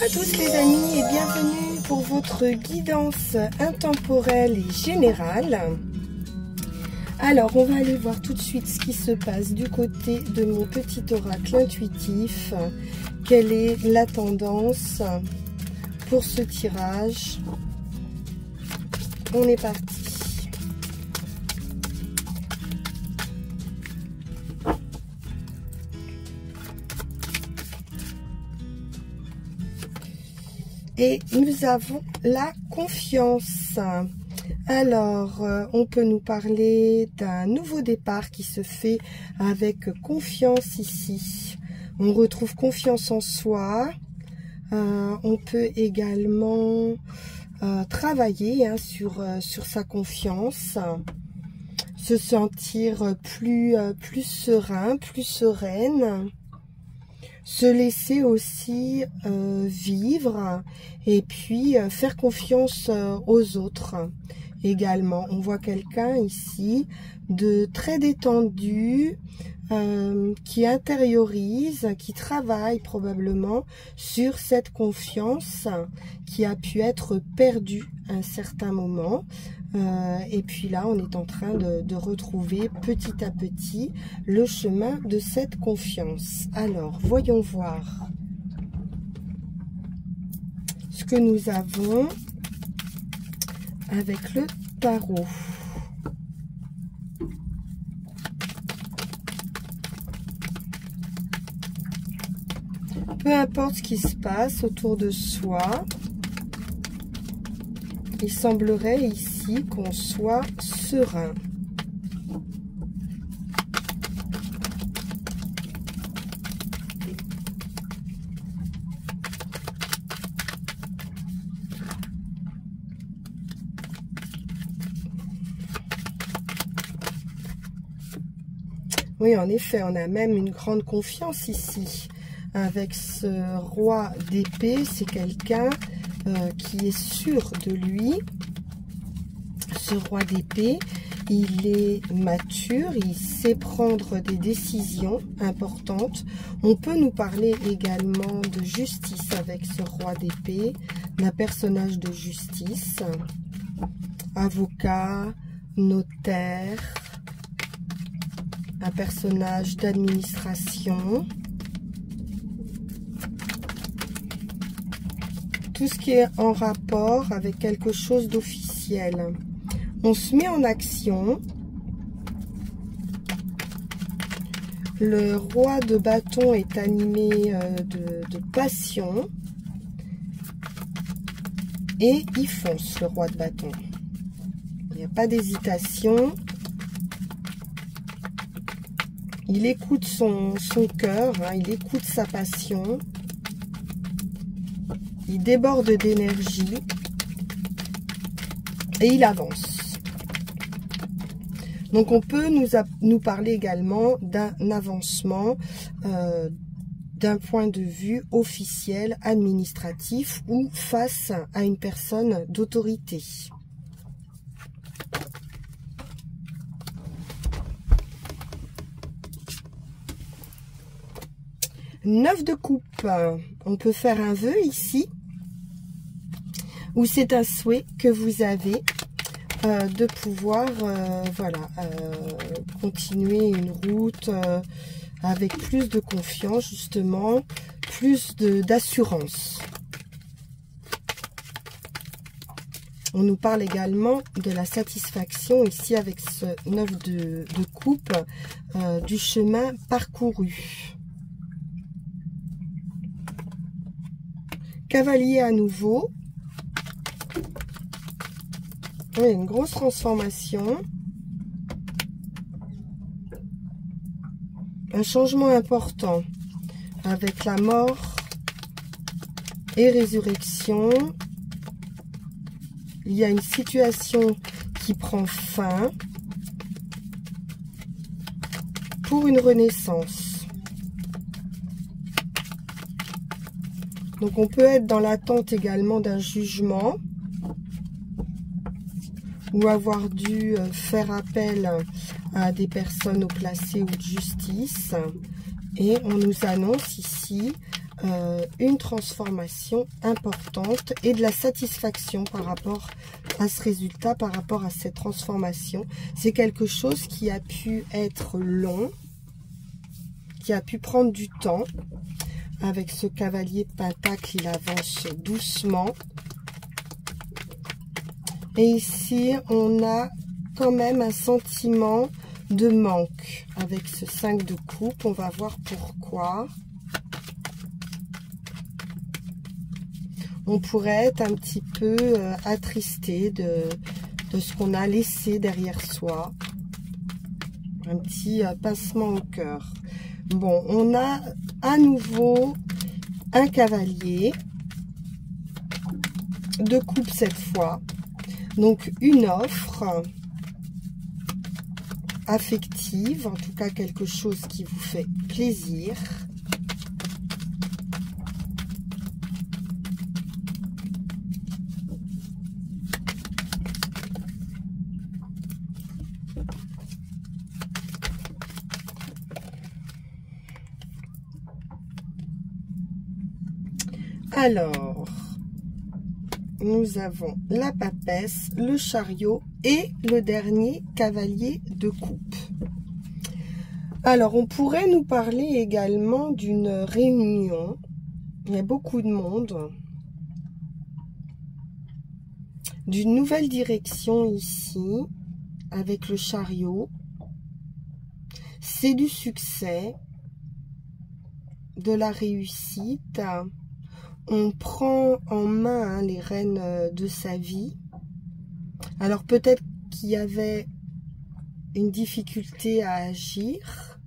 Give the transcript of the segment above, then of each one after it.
à tous les amis et bienvenue pour votre guidance intemporelle et générale. Alors on va aller voir tout de suite ce qui se passe du côté de mon petit oracle intuitif. Quelle est la tendance pour ce tirage? On est parti. Et nous avons la confiance. Alors, on peut nous parler d'un nouveau départ qui se fait avec confiance ici. On retrouve confiance en soi. On peut également travailler sur sa confiance. Se sentir plus serein, plus sereine. Se laisser aussi vivre et puis faire confiance aux autres également. On voit quelqu'un ici de très détendu, qui intériorise, qui travaille probablement sur cette confiance qui a pu être perdue à un certain moment. Et puis là, on est en train de retrouver petit à petit le chemin de cette confiance. Alors, voyons voir ce que nous avons avec le tarot. Peu importe ce qui se passe autour de soi, il semblerait ici qu'on soit serein. Oui, en effet, on a même une grande confiance ici. Avec ce roi d'épée, c'est quelqu'un qui est sûr de lui. Ce roi d'épée, il est mature, il sait prendre des décisions importantes. On peut nous parler également de justice avec ce roi d'épée, d'un personnage de justice, avocat, notaire, un personnage d'administration. Tout ce qui est en rapport avec quelque chose d'officiel. On se met en action. Le roi de bâton est animé de passion. Et il fonce, le roi de bâton. Il n'y a pas d'hésitation. Il écoute son cœur, hein, il écoute sa passion. Il déborde d'énergie et il avance. Donc on peut nous parler également d'un avancement d'un point de vue officiel, administratif ou face à une personne d'autorité. Neuf de coupe. On peut faire un vœu ici, ou c'est un souhait que vous avez de pouvoir continuer une route avec plus de confiance, justement, plus d'assurance. On nous parle également de la satisfaction ici avec ce 9 de coupe, du chemin parcouru. Cavalier à nouveau. Oui, une grosse transformation. Un changement important avec la mort et résurrection. Il y a une situation qui prend fin pour une renaissance. Donc on peut être dans l'attente également d'un jugement ou avoir dû faire appel à des personnes haut placées ou de justice. Et on nous annonce ici une transformation importante et de la satisfaction par rapport à ce résultat, par rapport à cette transformation. C'est quelque chose qui a pu être long, qui a pu prendre du temps. Avec ce cavalier de pentacle, il avance doucement. Et ici, on a quand même un sentiment de manque avec ce 5 de coupe. On va voir pourquoi. On pourrait être un petit peu attristé de ce qu'on a laissé derrière soi. Un petit pincement au cœur. Bon, on a à nouveau un cavalier de coupe cette fois. Donc une offre affective, en tout cas quelque chose qui vous fait plaisir. Alors, nous avons la papesse, le chariot et le dernier cavalier de coupe. Alors, on pourrait nous parler également d'une réunion. Il y a beaucoup de monde. D'une nouvelle direction ici, avec le chariot. C'est du succès, de la réussite. On prend en main les rênes de sa vie. Alors peut-être qu'il y avait une difficulté à agir.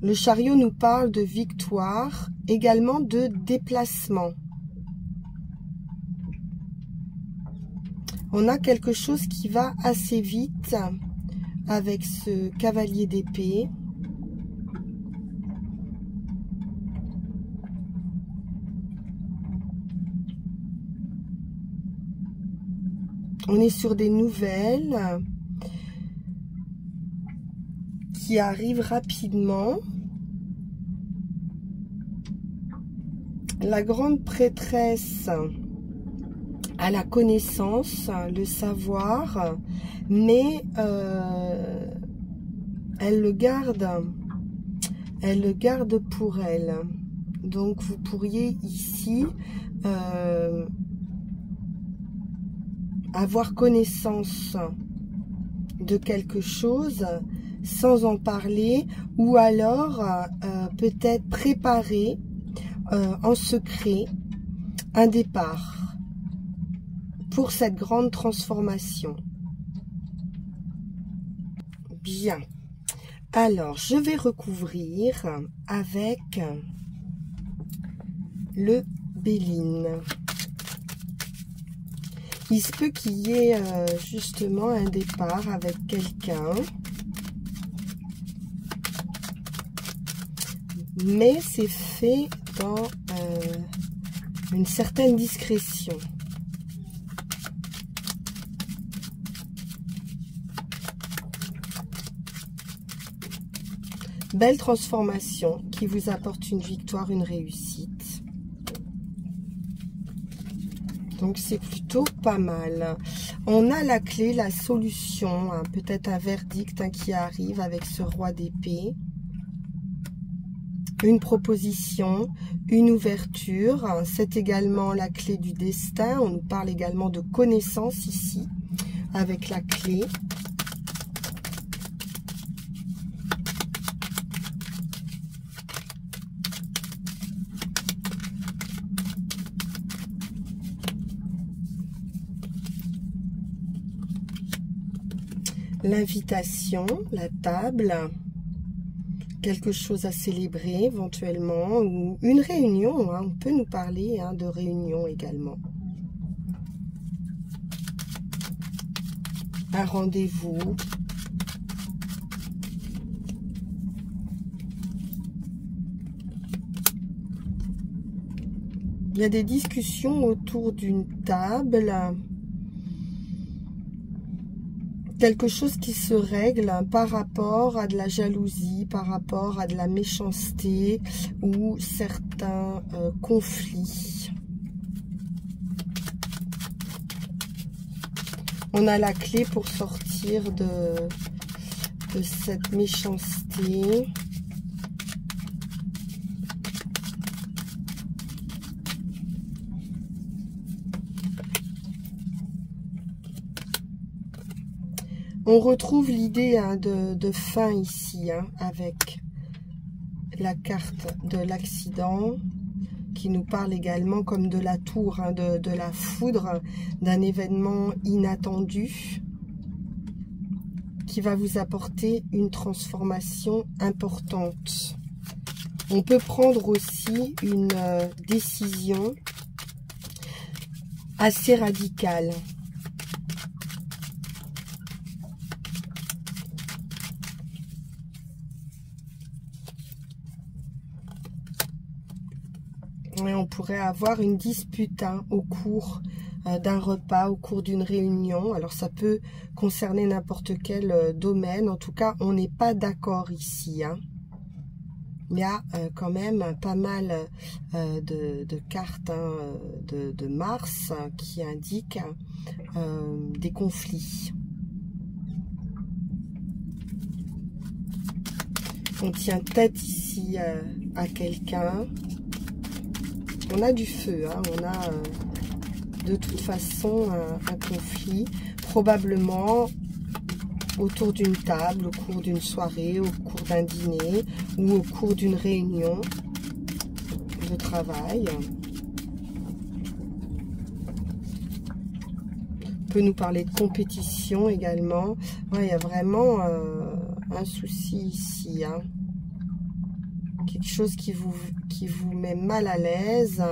Le chariot nous parle de victoire, également de déplacement. On a quelque chose qui va assez vite avec ce cavalier d'épée. On est sur des nouvelles qui arrivent rapidement. La grande prêtresse a la connaissance, le savoir, mais elle le garde pour elle. Donc vous pourriez ici avoir connaissance de quelque chose sans en parler, ou alors peut-être préparer en secret un départ pour cette grande transformation. Bien. Alors, je vais recouvrir avec le Béline. Il se peut qu'il y ait justement un départ avec quelqu'un. Mais c'est fait dans une certaine discrétion. Belle transformation qui vous apporte une victoire, une réussite. Donc c'est plutôt pas mal. On a la clé, la solution, hein, peut-être un verdict qui arrive avec ce roi d'épée. Une proposition, une ouverture. C'est également la clé du destin. On nous parle également de connaissance ici avec la clé. L'invitation, la table, quelque chose à célébrer éventuellement, ou une réunion, hein, on peut nous parler de réunion également. Un rendez-vous. Il y a des discussions autour d'une table. quelque chose qui se règle par rapport à de la jalousie, par rapport à de la méchanceté ou certains conflits. On a la clé pour sortir de cette méchanceté. On retrouve l'idée de fin ici, avec la carte de l'accident, qui nous parle également comme de la tour, de la foudre, d'un événement inattendu, qui va vous apporter une transformation importante. On peut prendre aussi une décision assez radicale. Et on pourrait avoir une dispute au cours d'un repas, au cours d'une réunion. Alors ça peut concerner n'importe quel domaine. En tout cas, on n'est pas d'accord ici. Il y a quand même pas mal de cartes de Mars qui indiquent des conflits. On tient tête ici à quelqu'un. On a du feu, on a de toute façon un conflit, probablement autour d'une table, au cours d'une soirée, au cours d'un dîner ou au cours d'une réunion de travail. On peut nous parler de compétition également. Ouais, il y a vraiment un souci ici, quelque chose qui vous met mal à l'aise,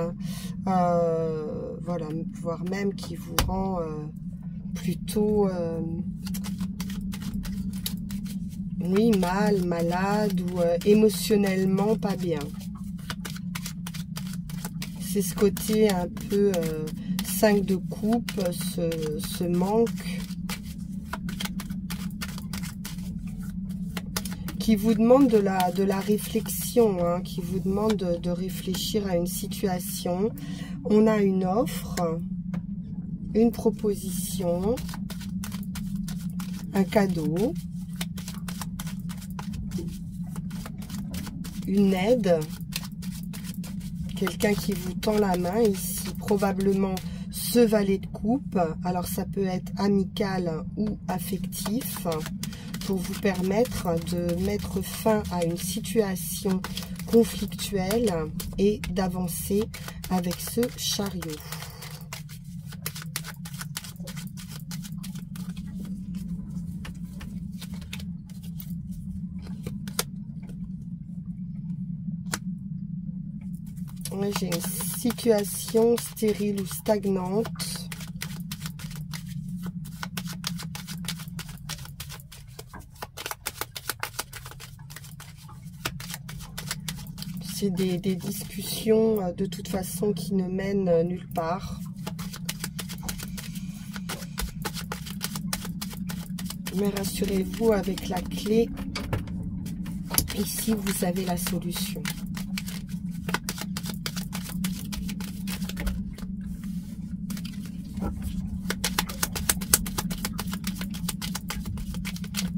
voilà, voire même qui vous rend plutôt oui, malade ou émotionnellement pas bien. C'est ce côté un peu 5 de coupe, ce manque qui vous demande de la réflexion, qui vous demande de réfléchir à une situation. On a une offre, une proposition, un cadeau, une aide, quelqu'un qui vous tend la main ici, probablement ce valet de coupe. Alors ça peut être amical ou affectif, pour vous permettre de mettre fin à une situation conflictuelle et d'avancer avec ce chariot. J'ai une situation stérile ou stagnante. C'est des discussions de toute façon qui ne mènent nulle part. Mais rassurez-vous, avec la clé, ici vous avez la solution.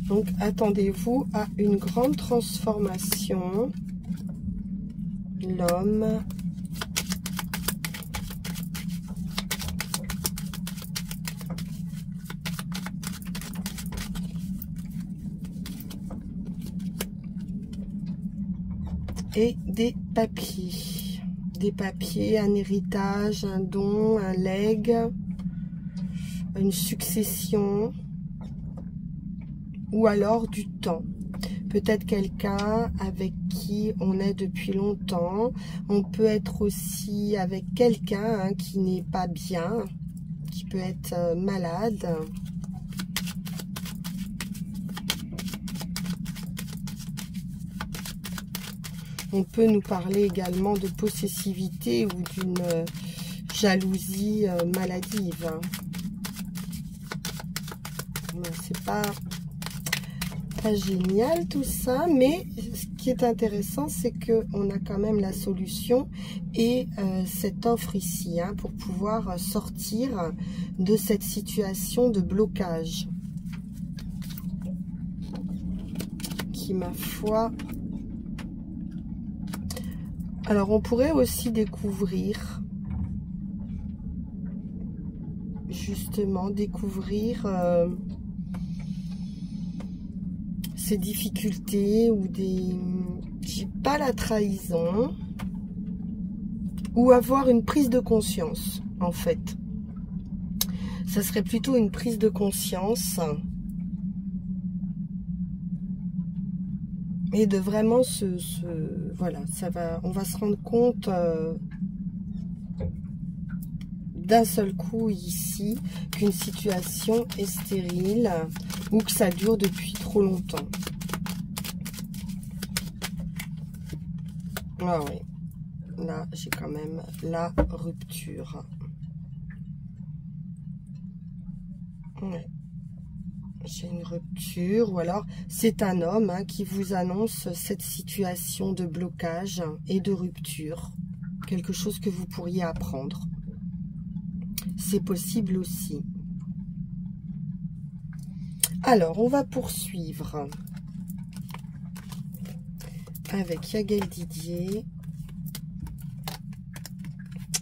Donc attendez-vous à une grande transformation. L'homme, et des papiers, un héritage, un don, un legs, une succession, ou alors du temps. Peut-être quelqu'un avec qui on est depuis longtemps. On peut être aussi avec quelqu'un qui n'est pas bien, qui peut être malade. On peut nous parler également de possessivité ou d'une jalousie maladive. C'est pas génial tout ça, mais ce qui est intéressant, c'est que on a quand même la solution et cette offre ici, hein, pour pouvoir sortir de cette situation de blocage qui, ma foi... Alors, on pourrait aussi découvrir, justement, ces difficultés ou pas la trahison, ou avoir une prise de conscience, en fait. Ça serait plutôt une prise de conscience et de vraiment voilà, on va se rendre compte d'un seul coup ici qu'une situation est stérile ou que ça dure depuis trop longtemps. Ah oui, là j'ai quand même la rupture. Ouais. J'ai une rupture, ou alors c'est un homme, hein, qui vous annonce cette situation de blocage et de rupture. Quelque chose que vous pourriez apprendre. C'est possible aussi. Alors, on va poursuivre avec Yael Didier.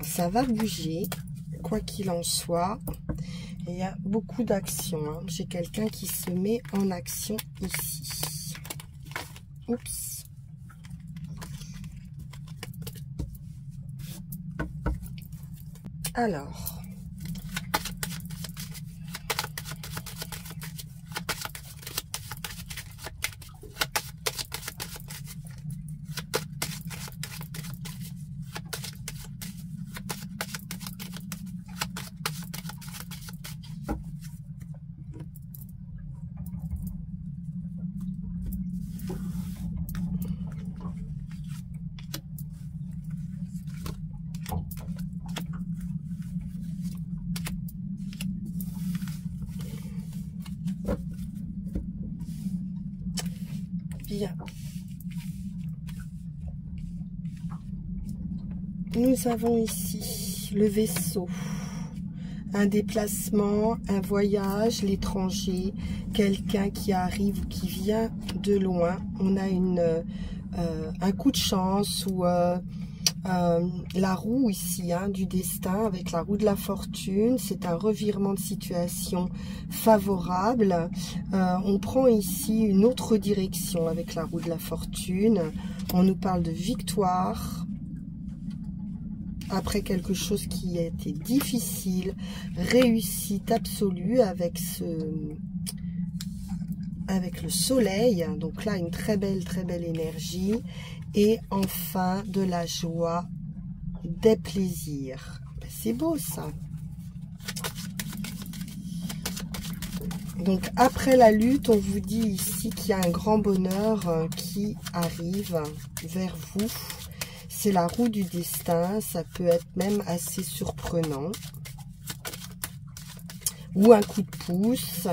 Ça va bouger, quoi qu'il en soit. Et il y a beaucoup d'actions. Hein. J'ai quelqu'un qui se met en action ici. Oups. Alors. Bien. Nous avons ici le vaisseau, un déplacement, un voyage, l'étranger, quelqu'un qui arrive ou qui vient de loin. On a un coup de chance ou la roue ici, hein, du destin avec la roue de la fortune. C'est un revirement de situation favorable. On prend ici une autre direction avec la roue de la fortune. On nous parle de victoire après quelque chose qui a été difficile, réussite absolue avec le soleil. Donc là, une très belle énergie. Et enfin, de la joie, des plaisirs. C'est beau, ça. Donc, après la lutte, on vous dit ici qu'il y a un grand bonheur qui arrive vers vous. C'est la roue du destin. Ça peut être même assez surprenant. Ou un coup de pouce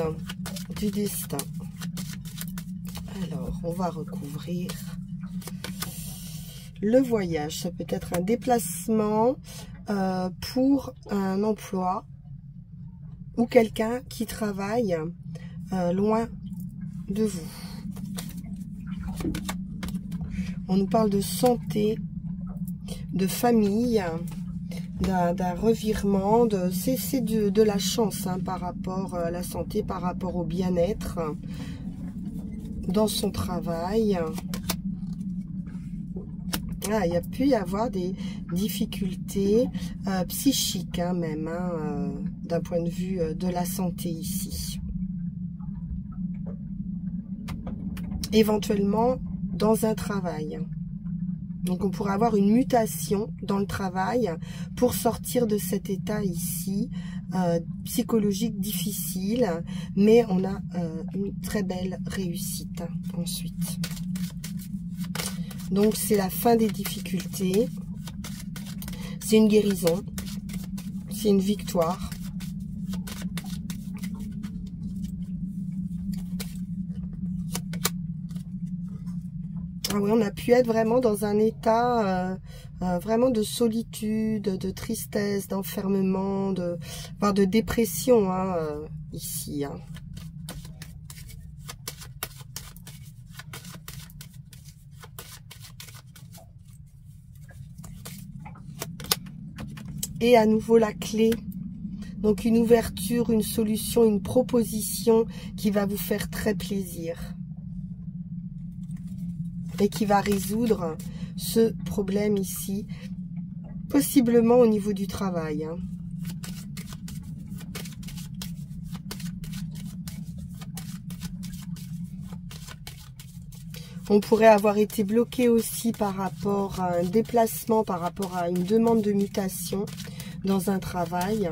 du destin. Alors, on va recouvrir... Le voyage, ça peut être un déplacement pour un emploi ou quelqu'un qui travaille loin de vous. On nous parle de santé, de famille, d'un revirement, c'est de la chance, hein, par rapport à la santé, par rapport au bien-être dans son travail. Ah, il y a pu y avoir des difficultés psychiques, hein, même, hein, d'un point de vue de la santé ici. Éventuellement dans un travail. Donc on pourrait avoir une mutation dans le travail pour sortir de cet état ici, psychologique difficile, mais on a une très belle réussite ensuite. Donc, c'est la fin des difficultés. C'est une guérison. C'est une victoire. Ah oui, on a pu être vraiment dans un état vraiment de solitude, de tristesse, d'enfermement, voire de dépression hein, ici. Hein. Et à nouveau la clé. Donc une ouverture, une solution, une proposition qui va vous faire très plaisir. Et qui va résoudre ce problème ici, possiblement au niveau du travail. Hein. On pourrait avoir été bloqué aussi par rapport à un déplacement, par rapport à une demande de mutation dans un travail.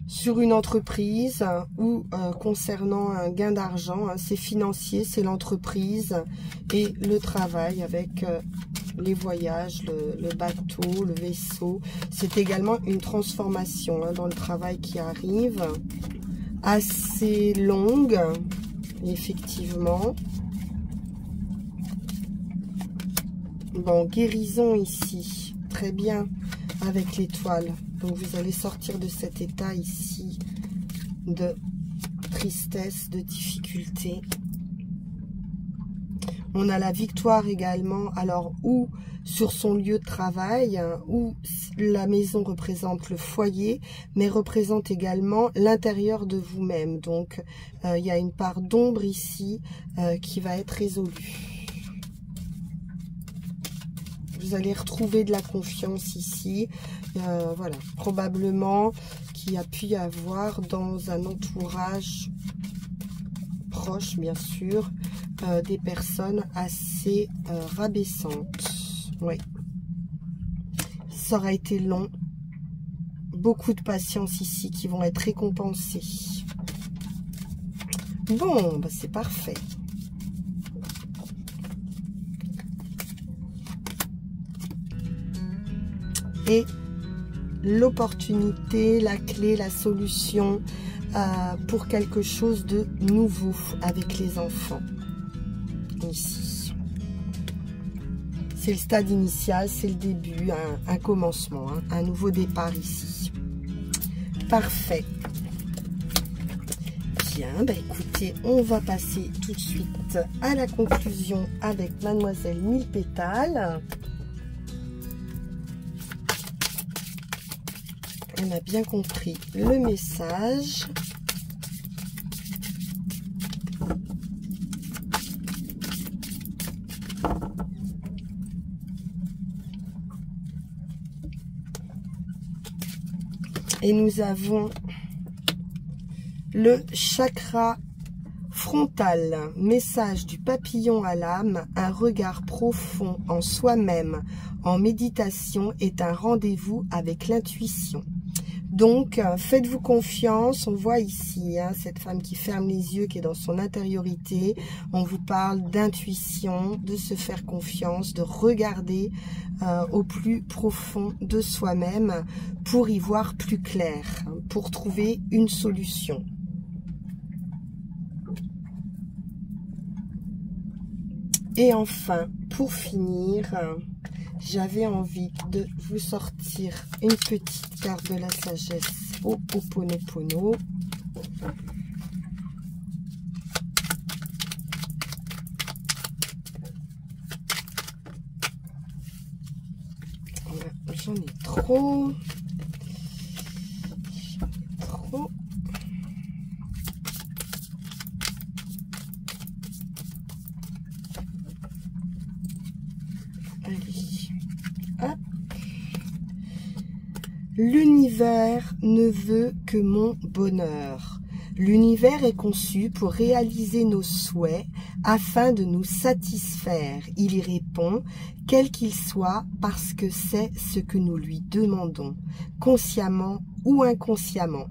Sur une entreprise ou concernant un gain d'argent, hein, c'est financier, c'est l'entreprise et le travail avec les voyages, le bateau, le vaisseau. C'est également une transformation hein, dans le travail qui arrive, assez longue, effectivement. Bon, guérison ici, très bien, avec l'étoile. Donc vous allez sortir de cet état ici de tristesse, de difficulté. On a la victoire également, alors ou sur son lieu de travail, où la maison représente le foyer, mais représente également l'intérieur de vous-même. Donc il y a une part d'ombre ici qui va être résolue. Vous allez retrouver de la confiance ici. Voilà, probablement qu'il y a pu y avoir dans un entourage proche, bien sûr, des personnes assez rabaissantes. Oui. Ça aura été long. Beaucoup de patience ici qui vont être récompensées. Bon, bah c'est parfait. Et l'opportunité, la clé, la solution pour quelque chose de nouveau avec les enfants. Ici. C'est le stade initial, c'est le début, un commencement, hein, un nouveau départ ici. Parfait. Bien, bah écoutez, on va passer tout de suite à la conclusion avec Mademoiselle Mille Pétales. On a bien compris le message. Et nous avons le chakra frontal, message du papillon à l'âme, un regard profond en soi-même, en méditation est un rendez-vous avec l'intuition. Donc, faites-vous confiance. On voit ici hein, cette femme qui ferme les yeux, qui est dans son intériorité. On vous parle d'intuition, de se faire confiance, de regarder au plus profond de soi-même pour y voir plus clair, hein, pour trouver une solution. Et enfin, pour finir, j'avais envie de vous sortir une petite carte de la sagesse au Ho'oponopono. J'en ai trop. L'univers ne veut que mon bonheur. L'univers est conçu pour réaliser nos souhaits afin de nous satisfaire. Il y répond, quel qu'il soit, parce que c'est ce que nous lui demandons, consciemment ou inconsciemment.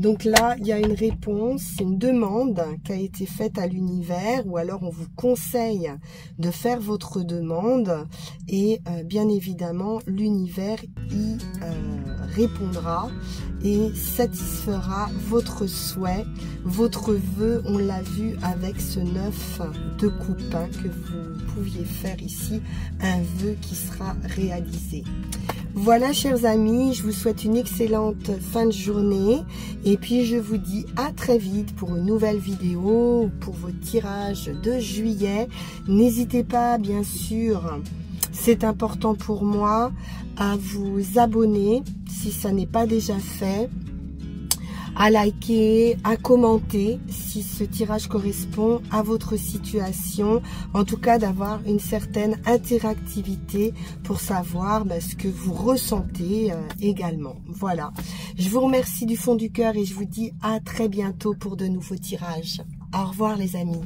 Donc là, il y a une réponse, c'est une demande qui a été faite à l'univers, ou alors on vous conseille de faire votre demande et bien évidemment, l'univers y répondra et satisfera votre souhait, votre vœu. On l'a vu avec ce 9 de coupe hein, que vous pouviez faire ici, un vœu qui sera réalisé. Voilà chers amis, je vous souhaite une excellente fin de journée et puis je vous dis à très vite pour une nouvelle vidéo, pour vos tirages de juillet. N'hésitez pas bien sûr, c'est important pour moi, à vous abonner si ça n'est pas déjà fait, à liker, à commenter si ce tirage correspond à votre situation, en tout cas d'avoir une certaine interactivité pour savoir ce que vous ressentez également. Voilà, je vous remercie du fond du cœur et je vous dis à très bientôt pour de nouveaux tirages. Au revoir les amis.